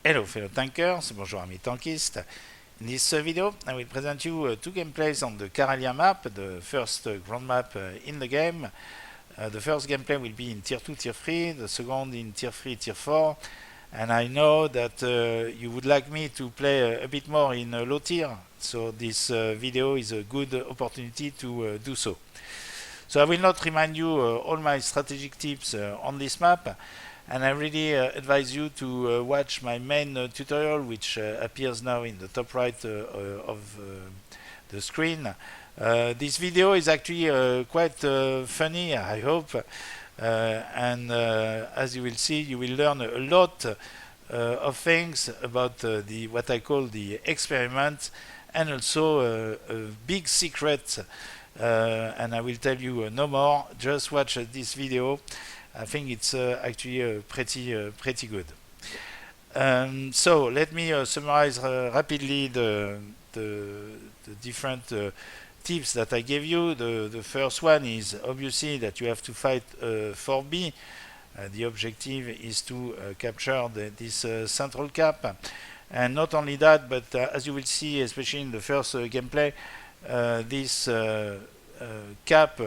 Hello fellow tankers, bonjour amis tankistes. In this video I will present you two gameplays on the Karelia map, the first ground map in the game. The first gameplay will be in tier 2, tier 3, the second in tier 3, tier 4. And I know that you would like me to play a bit more in low tier, so this video is a good opportunity to do so. So I will not remind you all my strategic tips on this map. And I really advise you to watch my main tutorial, which appears now in the top right of the screen. This video is actually quite funny, I hope, and as you will see, you will learn a lot of things about what I call the experiment, and also a big secret, and I will tell you no more. Just watch this video. I think it's actually pretty good. So let me summarize rapidly the different tips that I gave you. The first one is obviously that you have to fight for B. The objective is to capture this central cap, and not only that, but as you will see, especially in the first gameplay, this cap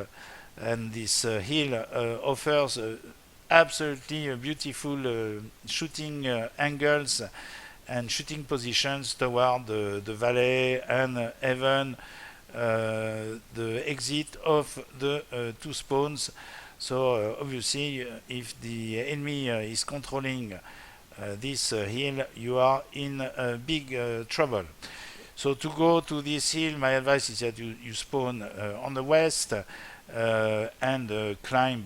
and this hill offers absolutely beautiful shooting angles and shooting positions toward the valley and even the exit of the two spawns. So obviously if the enemy is controlling this hill, you are in big trouble. So to go to this hill, my advice is that you spawn on the west and climb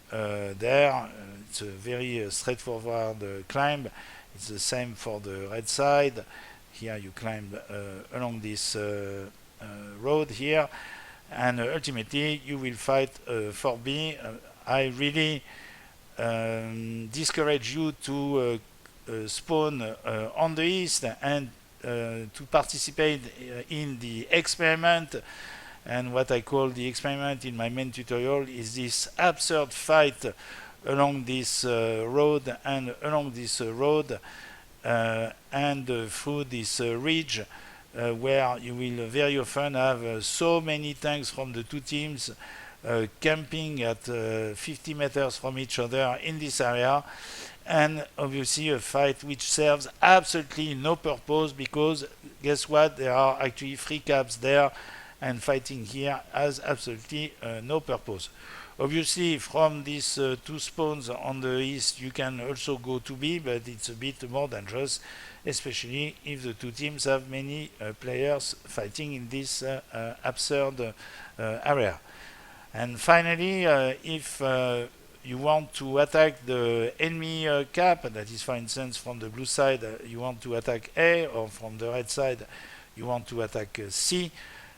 there. It's a very straightforward climb. It's the same for the red side. Here you climb along this road here, and ultimately you will fight for B. I really discourage you to spawn on the east and to participate in the experiment. And what I call the experiment in my main tutorial is this absurd fight along this road and along this road and through this ridge where you will very often have so many tanks from the two teams camping at 50 meters from each other in this area, and obviously a fight which serves absolutely no purpose, because guess what, there are actually 3 caps there, and fighting here has absolutely no purpose. Obviously from these 2 spawns on the east you can also go to B, but it's a bit more dangerous, especially if the two teams have many players fighting in this absurd area. And finally, if you want to attack the enemy cap, that is for instance from the blue side you want to attack A, or from the red side you want to attack C,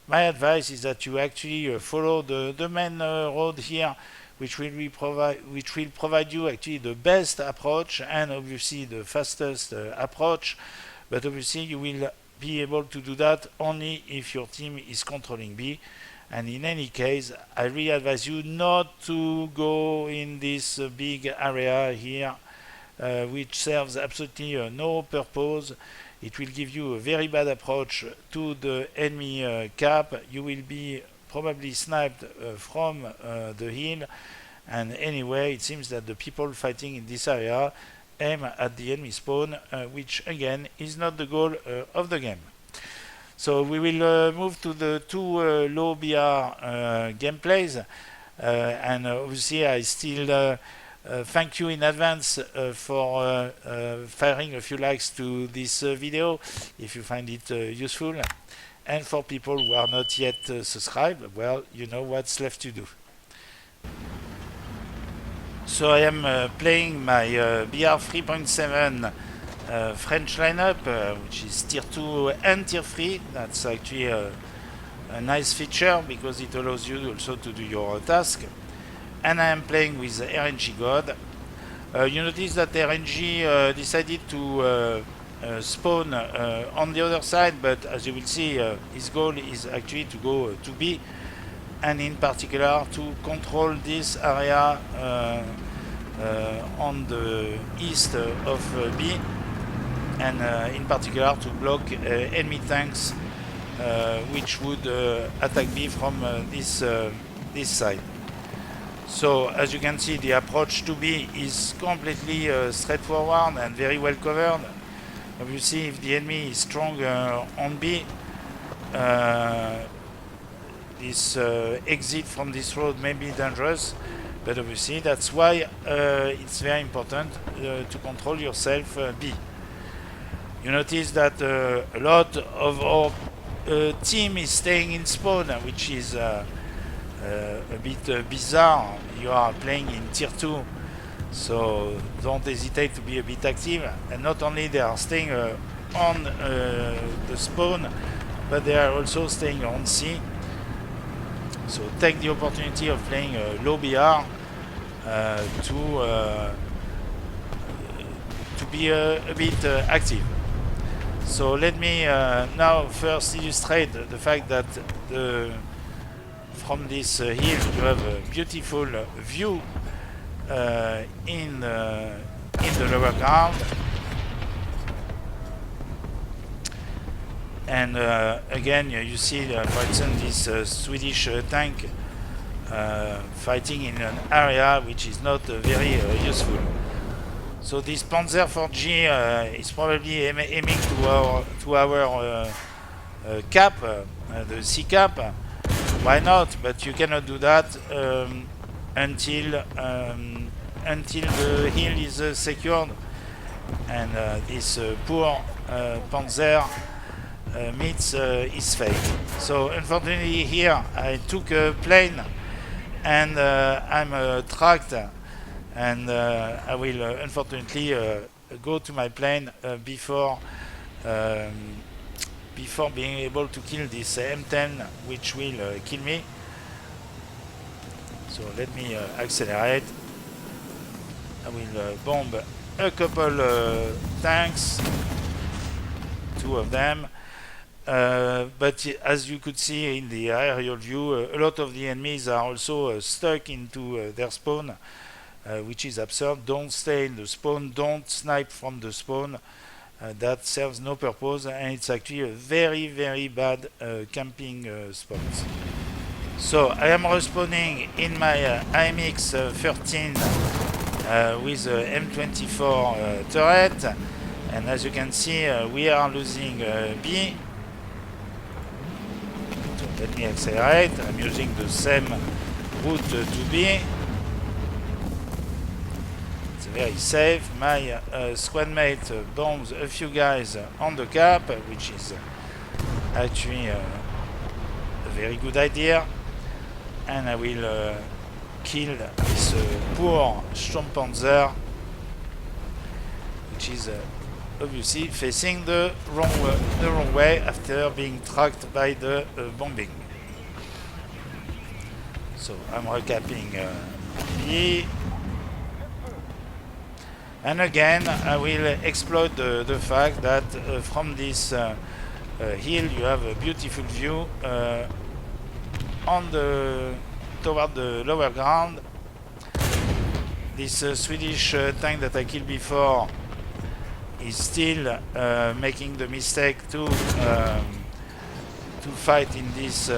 my advice is that you actually follow the main road here, which will provide you actually the best approach and obviously the fastest approach. But obviously you will be able to do that only if your team is controlling B. And in any case, I really advise you not to go in this big area here, which serves absolutely no purpose. It will give you a very bad approach to the enemy cap. You will be probably sniped from the hill, and anyway it seems that the people fighting in this area aim at the enemy spawn, which again is not the goal of the game. So we will move to the 2 low BR gameplays, and obviously I still thank you in advance for firing a few likes to this video if you find it useful, and for people who are not yet subscribed, well, you know what's left to do. So I am playing my BR 3.7 French lineup, which is tier 2 and tier 3. That's actually a nice feature because it allows you also to do your task. And I am playing with RNG God. You notice that RNG decided to spawn on the other side, but as you will see, his goal is actually to go to B, and in particular to control this area on the east of B. and in particular to block enemy tanks which would attack B from this side. So as you can see, the approach to B is completely straightforward and very well covered. Obviously, if the enemy is strong on B, this exit from this road may be dangerous, but obviously that's why it's very important to control yourself B. You notice that a lot of our team is staying in spawn, which is a bit bizarre. You are playing in tier 2, so don't hesitate to be a bit active. And not only they are staying on the spawn, but they are also staying on C. So take the opportunity of playing low BR to be a bit active. So let me now first illustrate the fact that from this hill you have a beautiful view in the lower ground, and again you see for instance this Swedish tank fighting in an area which is not very useful. So this Panzer 4G is probably aiming to our cap, the C cap. Why not? But you cannot do that until the hill is secured, and this poor Panzer meets his fate. So unfortunately here I took a plane and I'm tracked, and I will unfortunately go to my plane before being able to kill this M10, which will kill me. So let me accelerate. I will bomb a couple tanks, 2 of them. But as you could see in the aerial view, a lot of the enemies are also stuck into their spawn, which is absurd. Don't stay in the spawn, don't snipe from the spawn. That serves no purpose, and it's actually a very, very bad camping spot. So I am respawning in my AMX 13 with a M24 turret, and as you can see we are losing B. So let me accelerate. I'm using the same route to B. Very safe. My squad mate bombs a few guys on the cap, which is actually a very good idea, and I will kill this poor Sturmpanzer, which is obviously facing the wrong way after being tracked by the bombing. So I'm recapping B. And again, I will exploit the fact that from this hill you have a beautiful view toward the lower ground. This Swedish tank that I killed before is still making the mistake to fight in this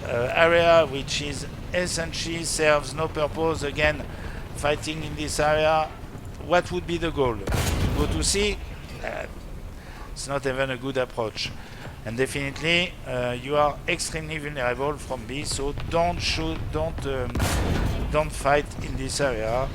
area, which is essentially serves no purpose. Again, fighting in this area, what would be the goal? To go to C? It's not even a good approach. And definitely you are extremely vulnerable from B, so don't shoot, don't fight in this area.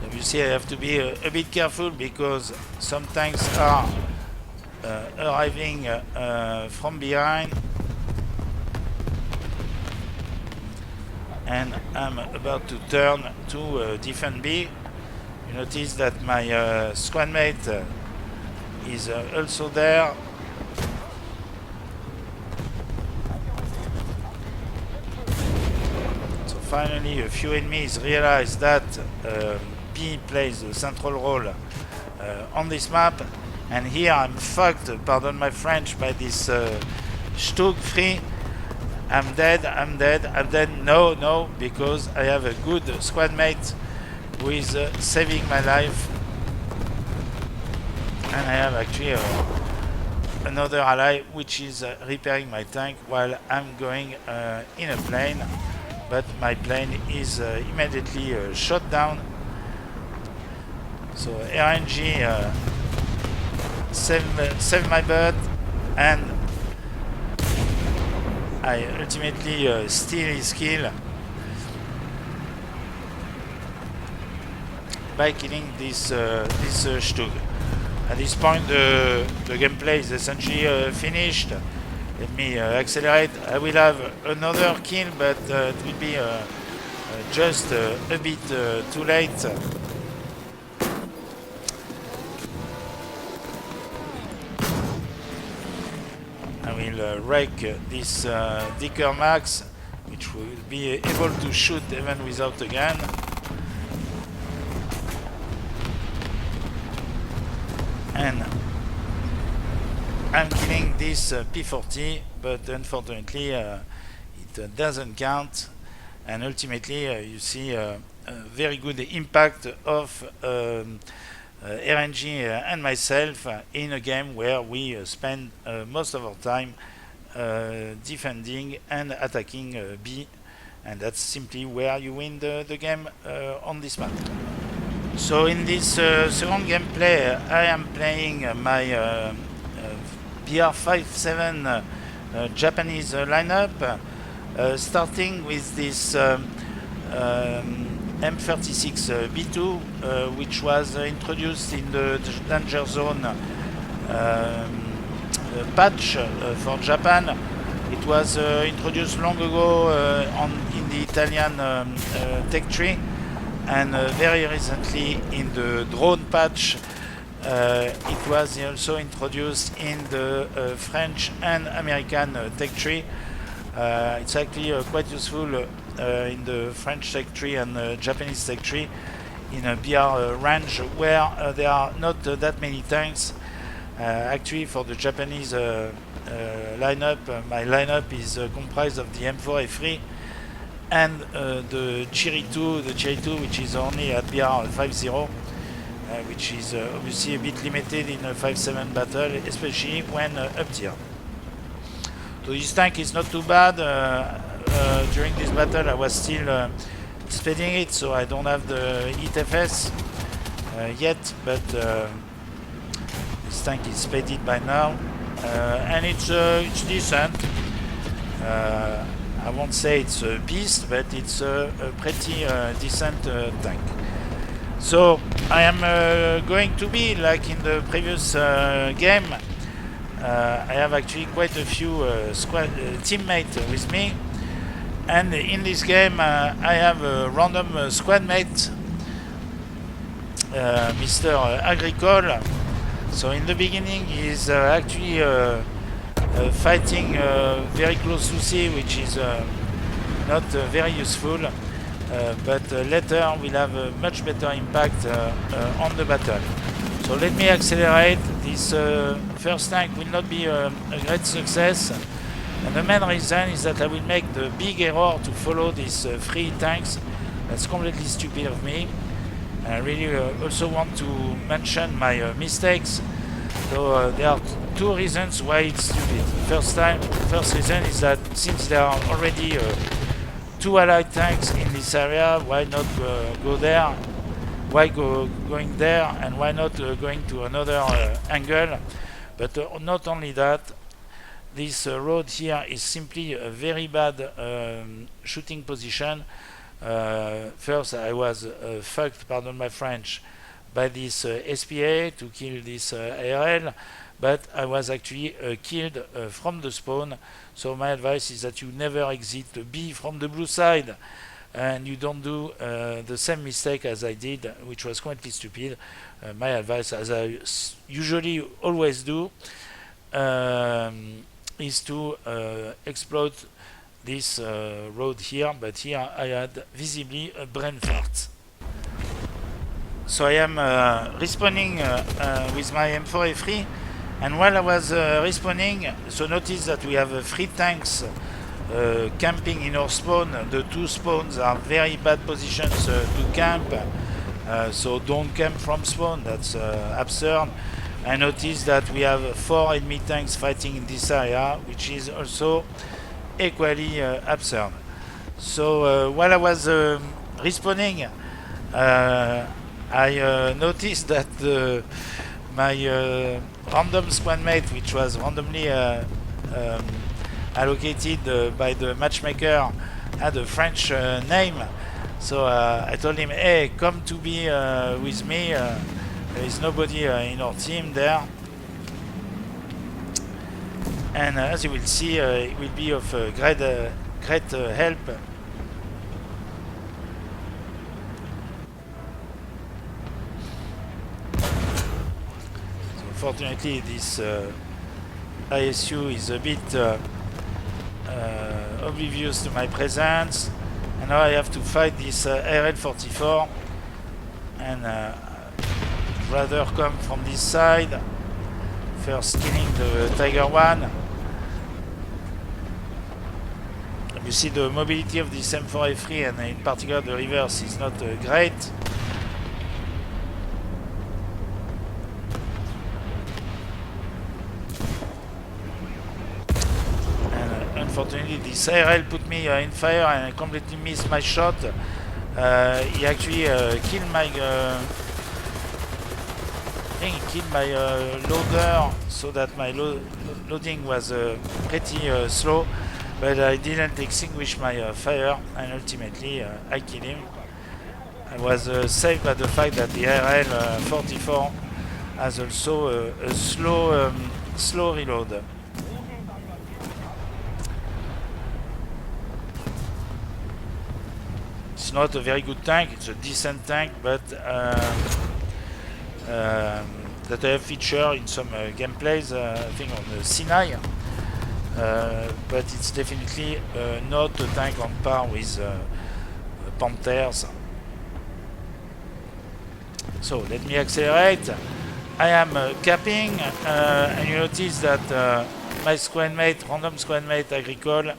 Obviously I have to be a bit careful because some tanks are arriving from behind, and I'm about to turn to defend B. You notice that my squad mate is also there. So finally a few enemies realize that B plays a central role on this map. And here I'm fucked, pardon my French, by this Stug free, I'm dead, I'm dead, I'm dead. No, no, because I have a good squad mate who is saving my life. And I have actually another ally which is repairing my tank while I'm going in a plane. But my plane is immediately shot down. So RNG save my butt, and I ultimately steal his kill by killing this Stug. At this point the gameplay is essentially finished. Let me accelerate. I will have another kill, but it will be just a bit too late. I will wreck this Dicker Max, which will be able to shoot even without a gun. And I'm killing this P40, but unfortunately it doesn't count. And ultimately you see a very good impact of RNG and myself in a game where we spend most of our time defending and attacking B, and that's simply where you win the game on this map. So in this second gameplay I am playing my BR57 Japanese lineup, starting with this M36B2 which was introduced in the danger zone patch for Japan. It was introduced long ago in the Italian tech tree, and very recently in the drone patch it was also introduced in the French and American tech tree. It's actually quite useful in the French tech tree and Japanese tech tree in a BR range where there are not that many tanks. Actually for the Japanese lineup, my lineup is comprised of the M4A3 and the Cherry 2, which is only at BR 50, which is obviously a bit limited in a 5-7 battle, especially when up tier. So this tank is not too bad. During this battle I was still speeding it, so I don't have the ETFS yet, but this tank is speeded by now, and it's decent. I won't say it's a beast, but it's a pretty decent tank. So I am going to be like in the previous game. I have actually quite a few teammates with me, and in this game I have a random squad mate, Mr. Agricole. So in the beginning he's actually fighting very close to C, which is not very useful, but later will have a much better impact on the battle. So let me accelerate. This first tank will not be a great success, and the main reason is that I will make the big error to follow these 3 tanks. That's completely stupid of me. I really also want to mention my mistakes. So there are 2 reasons why it's stupid. First reason is that since there are already 2 allied tanks in this area, why not go there? Why going there, and why not going to another angle? But not only that, this road here is simply a very bad shooting position. First I was fucked, pardon my French, by this SPA to kill this ARL, but I was actually killed from the spawn. So my advice is that you never exit B from the blue side, and you don't do the same mistake as I did, which was completely stupid. My advice, as I usually always do, is to exploit this road here, but here I had visibly a brain fart. So I am respawning with my M4A3, and while I was respawning, so notice that we have 3 tanks camping in our spawn. The two spawns are very bad positions to camp, so don't camp from spawn. That's absurd. I noticed that we have 4 enemy tanks fighting in this area, which is also equally absurd. So while I was respawning, I noticed that my random squad mate, which was randomly allocated by the matchmaker, had a French name. So I told him, hey, come to be with me. There is nobody in our team there. And as you will see, it will be of great help. So fortunately, this ISU is a bit oblivious to my presence, and now I have to fight this RL-44, and rather come from this side, first killing the Tiger 1. You see the mobility of this M4A3, and in particular the reverse, is not great. Unfortunately, this ARL put me in fire and I completely missed my shot. He actually killed my loader, so that my loading was pretty slow, but I didn't extinguish my fire, and ultimately I killed him. I was saved by the fact that the ARL 44 has also a slow reload. It's not a very good tank, it's a decent tank, but that I have featured in some gameplays, I think on the Sinai, but it's definitely not a tank on par with Panthers. So let me accelerate. I am capping, and you notice that my squad mate, random squad mate Agricole,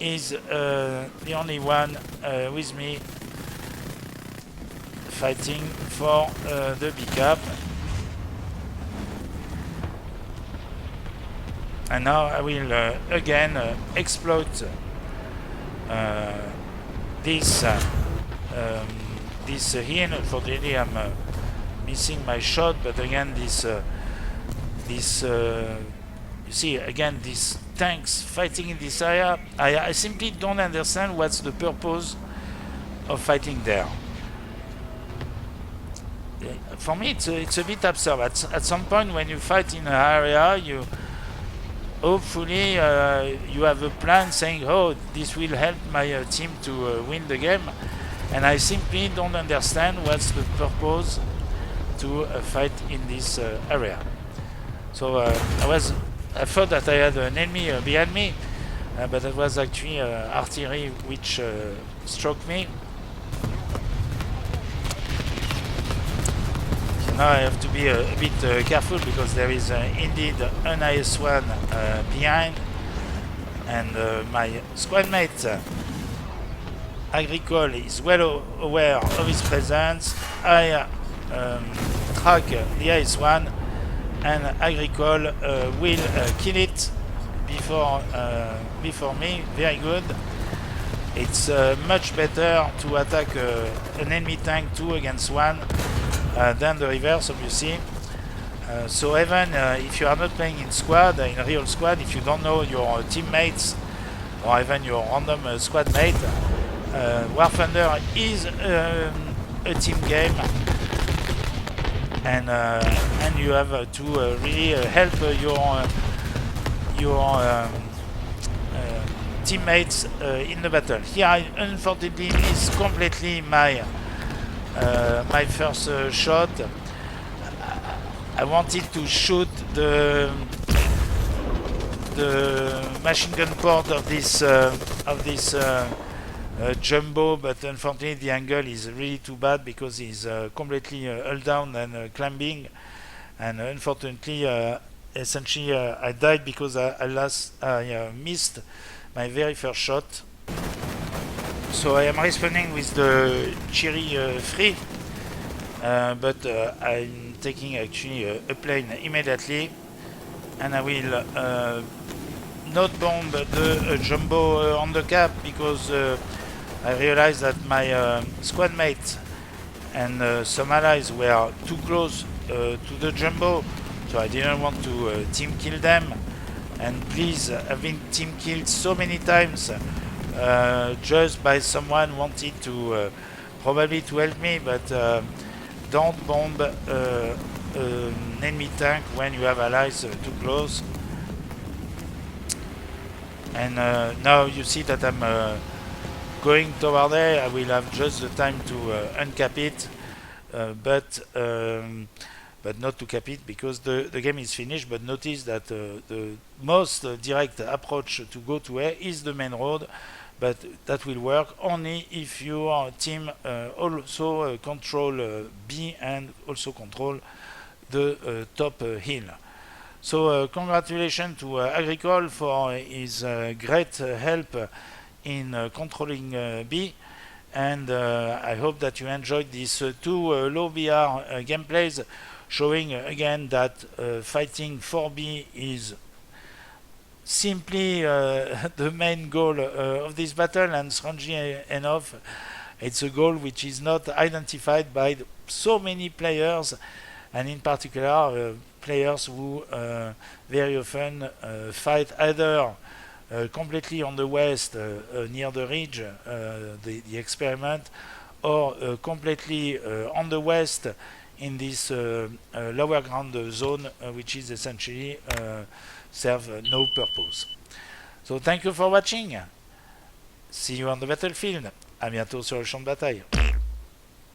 is the only one with me fighting for the B-cap. And now I will again exploit this hill. Unfortunately, I'm missing my shot, but again you see again these tanks fighting in this area. I simply don't understand what's the purpose of fighting there. For me, it's a bit absurd. At some point, when you fight in an area, you hopefully you have a plan saying, "Oh, this will help my team to win the game," and I simply don't understand what's the purpose to fight in this area. So I thought that I had an enemy behind me, but it was actually artillery which struck me. Now I have to be a bit careful, because there is indeed an IS-1 behind, and my squad mate Agricole is well aware of his presence. I track the IS-1, and Agricole will kill it before me. Very good. It's much better to attack an enemy tank 2 against 1 than the reverse, obviously. So even if you are not playing in squad, in a real squad, if you don't know your teammates or even your random squad mate, War Thunder is a team game, and you have to really help your teammates in the battle. Here I unfortunately miss completely my first shot. I wanted to shoot the machine gun port of this jumbo, but unfortunately the angle is really too bad, because he's completely hull down and climbing, and unfortunately essentially I died because I missed my very first shot. So I am responding with the Cherry 3, but I'm taking actually a plane immediately, and I will not bomb the jumbo on the cap, because I realized that my squad mates and some allies were too close to the jumbo, so I didn't want to team kill them. And please, I've been team killed so many times just by someone wanted to probably to help me, but don't bomb an enemy tank when you have allies too close. And now you see that I'm going toward there. I will have just the time to uncap it, but not to cap it, because the game is finished. But notice that the most direct approach to go to A is the main road, but that will work only if your team also control B and also control the top hill. So congratulations to Agricole for his great help in controlling B, and I hope that you enjoyed these two low BR gameplays, showing again that fighting for B is simply the main goal of this battle, and strangely enough, it's a goal which is not identified by so many players, and in particular players who very often fight either completely on the west near the ridge, the experiment, or completely on the west in this lower ground zone, which is essentially serve no purpose. So thank you for watching. See you on the battlefield. À bientôt sur le champ de bataille.